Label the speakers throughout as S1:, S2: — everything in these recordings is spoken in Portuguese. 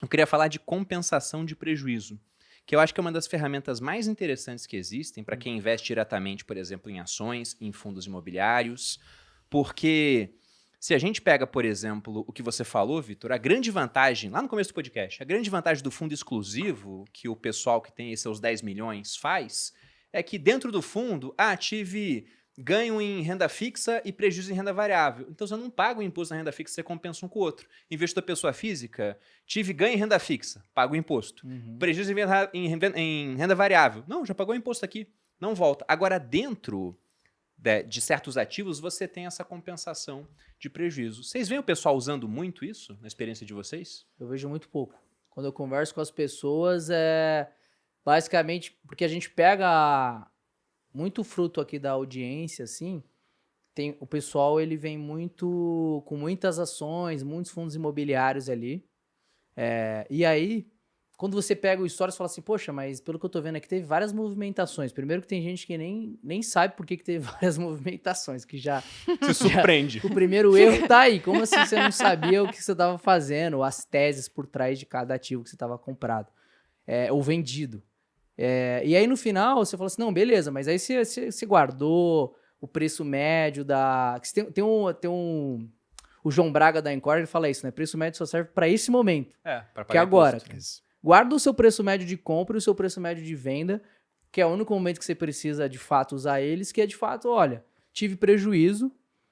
S1: eu queria falar de compensação de prejuízo, que eu acho que é uma das ferramentas mais interessantes que existem para quem investe diretamente, por exemplo, em ações, em fundos imobiliários, porque se a gente pega, por exemplo, o que você falou, Vitor, a grande vantagem, lá no começo do podcast, a grande vantagem do fundo exclusivo, que o pessoal que tem seus 10 milhões faz, é que dentro do fundo, tive ganho em renda fixa e prejuízo em renda variável. Então, você não paga o imposto na renda fixa, você compensa um com o outro. Investidor pessoa física, tive ganho em renda fixa, paga o imposto. Prejuízo em renda variável. Não, já pagou o imposto aqui, não volta. Agora, dentro de certos ativos, você tem essa compensação de prejuízo. Vocês veem o pessoal usando muito isso na experiência de vocês?
S2: Eu vejo muito pouco. Quando eu converso com as pessoas, basicamente, porque a gente pega muito fruto aqui da audiência, assim, o pessoal, ele vem muito, com muitas ações, muitos fundos imobiliários ali, e aí, quando você pega o histórico, você fala assim, poxa, mas pelo que eu tô vendo aqui, teve várias movimentações. Primeiro que tem gente que nem sabe por que teve várias movimentações, que já...
S1: Se surpreende.
S2: O primeiro erro tá aí. Como assim você não sabia o que você tava fazendo, as teses por trás de cada ativo que você tava comprado, ou vendido. E aí, no final, você fala assim, não, beleza, mas aí você guardou o preço médio da... O João Braga da Encore, ele fala isso, né? Preço médio só serve para esse momento.
S1: Pra pagar
S2: que é agora.
S1: imposto.
S2: Guarda o seu preço médio de compra e o seu preço médio de venda, que é o único momento que você precisa, de fato, usar eles, que é, de fato, olha, tive prejuízo,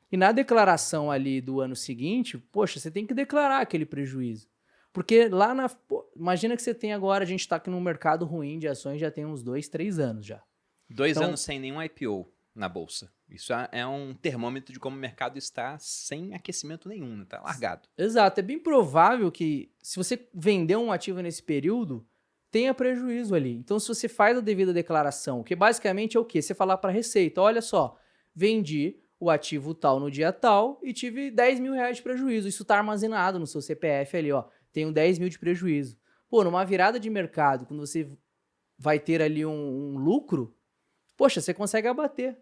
S2: e na declaração ali do ano seguinte, poxa, você tem que declarar aquele prejuízo. Porque lá imagina que você tem agora, a gente está aqui num mercado ruim de ações, já tem uns 2, 3 anos já.
S1: 2 anos sem nenhum IPO na bolsa. Isso é um termômetro de como o mercado está sem aquecimento nenhum, está largado.
S2: Exato, é bem provável que se você vender um ativo nesse período, tenha prejuízo ali. Então, se você faz a devida declaração, que basicamente é o quê? Você falar para a Receita, olha só, vendi o ativo tal no dia tal e tive 10 mil reais de prejuízo. Isso está armazenado no seu CPF ali, ó. Tenho 10 mil de prejuízo. Pô, numa virada de mercado, quando você vai ter ali um lucro, poxa, você consegue abater.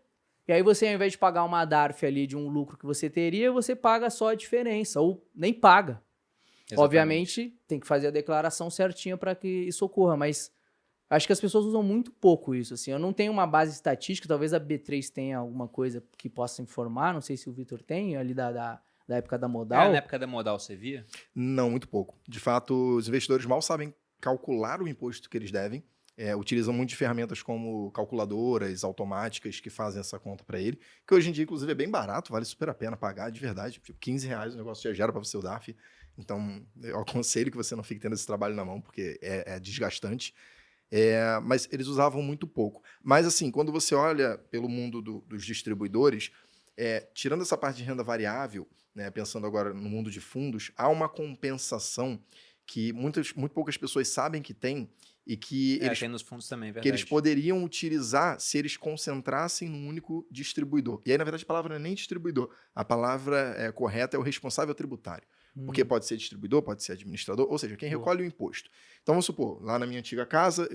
S2: E aí você, ao invés de pagar uma DARF ali de um lucro que você teria, você paga só a diferença, ou nem paga. Exatamente. Obviamente, tem que fazer a declaração certinha para que isso ocorra, mas acho que as pessoas usam muito pouco isso, assim. Eu não tenho uma base estatística, talvez a B3 tenha alguma coisa que possa informar, não sei se o Vitor tem, ali da época da Modal.
S1: Na época da Modal, você via?
S3: Não, muito pouco. De fato, os investidores mal sabem calcular o imposto que eles devem. Utilizam muito de ferramentas como calculadoras automáticas que fazem essa conta para ele, que hoje em dia, inclusive, é bem barato, vale super a pena pagar de verdade. Tipo, 15 reais o negócio já gera para você o DARF. Então, eu aconselho que você não fique tendo esse trabalho na mão, porque é desgastante. Mas eles usavam muito pouco. Mas, assim, quando você olha pelo mundo dos distribuidores, tirando essa parte de renda variável, né, pensando agora no mundo de fundos, há uma compensação que muito poucas pessoas sabem que tem, e que
S1: tem nos fundos também, verdade.
S3: Que eles poderiam utilizar se eles concentrassem num único distribuidor. E aí, na verdade, a palavra não é nem distribuidor. A palavra correta é o responsável tributário. Porque pode ser distribuidor, pode ser administrador, ou seja, quem recolhe o imposto. Então, vamos supor, lá na minha antiga casa,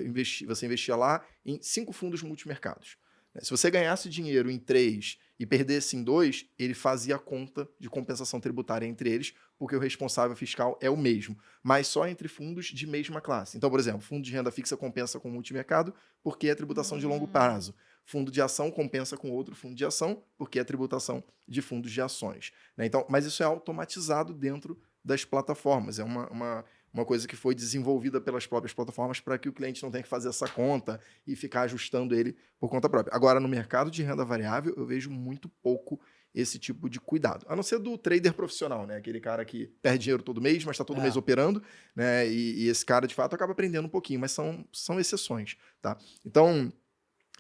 S3: você investia lá em 5 fundos multimercados. Se você ganhasse dinheiro em 3 e perdesse em 2, ele fazia a conta de compensação tributária entre eles, porque o responsável fiscal é o mesmo, mas só entre fundos de mesma classe. Então, por exemplo, fundo de renda fixa compensa com multimercado, porque é tributação de longo prazo. Fundo de ação compensa com outro fundo de ação, porque é tributação de fundos de ações. Então, mas isso é automatizado dentro das plataformas. É uma coisa que foi desenvolvida pelas próprias plataformas para que o cliente não tenha que fazer essa conta e ficar ajustando ele por conta própria. Agora, no mercado de renda variável, eu vejo muito pouco esse tipo de cuidado. A não ser do trader profissional, né? Aquele cara que perde dinheiro todo mês, mas está todo mês operando, né? E esse cara, de fato, acaba aprendendo um pouquinho, mas são exceções, tá? Então,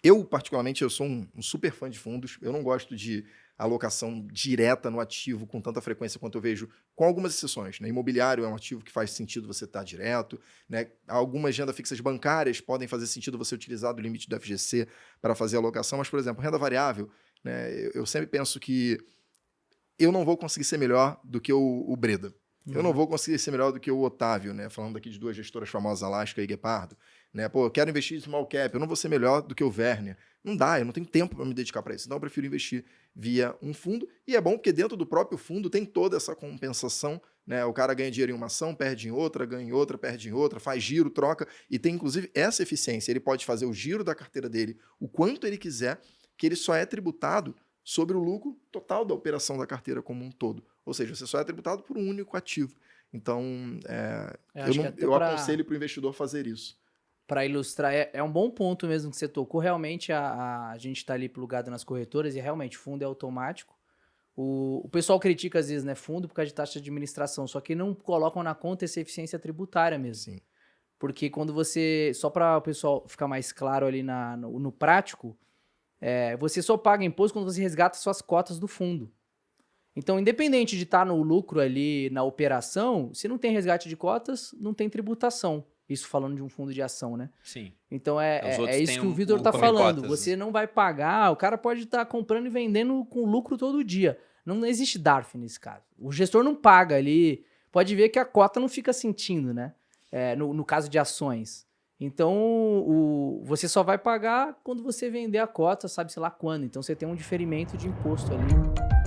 S3: eu, particularmente, eu sou um super fã de fundos. Eu não gosto de alocação direta no ativo com tanta frequência quanto eu vejo, com algumas exceções, né? Imobiliário é um ativo que faz sentido você estar direto, né? Algumas rendas fixas bancárias podem fazer sentido você utilizar do limite do FGC para fazer alocação, mas, por exemplo, renda variável, né? Eu sempre penso que eu não vou conseguir ser melhor do que o Breda. Eu não vou conseguir ser melhor do que o Otávio, né? Falando aqui de 2 gestoras famosas, Alaska e Guepardo. Né? Pô, eu quero investir em small cap, eu não vou ser melhor do que o Werner. Não dá, eu não tenho tempo para me dedicar para isso. Então, eu prefiro investir via um fundo. E é bom porque dentro do próprio fundo tem toda essa compensação né? O cara ganha dinheiro em uma ação, perde em outra, ganha em outra, perde em outra, faz giro, troca, e tem inclusive essa eficiência. Ele pode fazer o giro da carteira dele o quanto ele quiser, que ele só é tributado sobre o lucro total da operação da carteira como um todo. Ou seja, você só é tributado por um único ativo. Então, eu aconselho para o investidor fazer isso.
S2: Para ilustrar, é um bom ponto mesmo que você tocou. Realmente, a gente está ali plugado nas corretoras e realmente fundo é automático. O pessoal critica às vezes, né, fundo por causa de taxa de administração, só que não colocam na conta essa eficiência tributária mesmo.
S3: Sim.
S2: Porque quando você, só para o pessoal ficar mais claro ali no prático, você só paga imposto quando você resgata suas cotas do fundo. Então, independente de estar no lucro ali na operação, se não tem resgate de cotas, não tem tributação. Isso falando de um fundo de ação, né?
S1: Sim.
S2: Então,
S1: Os outros
S2: isso
S1: têm
S2: que o Vitor está
S1: come
S2: falando.
S1: cotas.
S2: Você não vai pagar, o cara pode estar comprando e vendendo com lucro todo dia. Não existe DARF nesse caso. O gestor não paga ali. Pode ver que a cota não fica sentindo, né? No caso de ações. Então, você só vai pagar quando você vender a cota, sabe-se lá quando. Então, você tem um diferimento de imposto ali.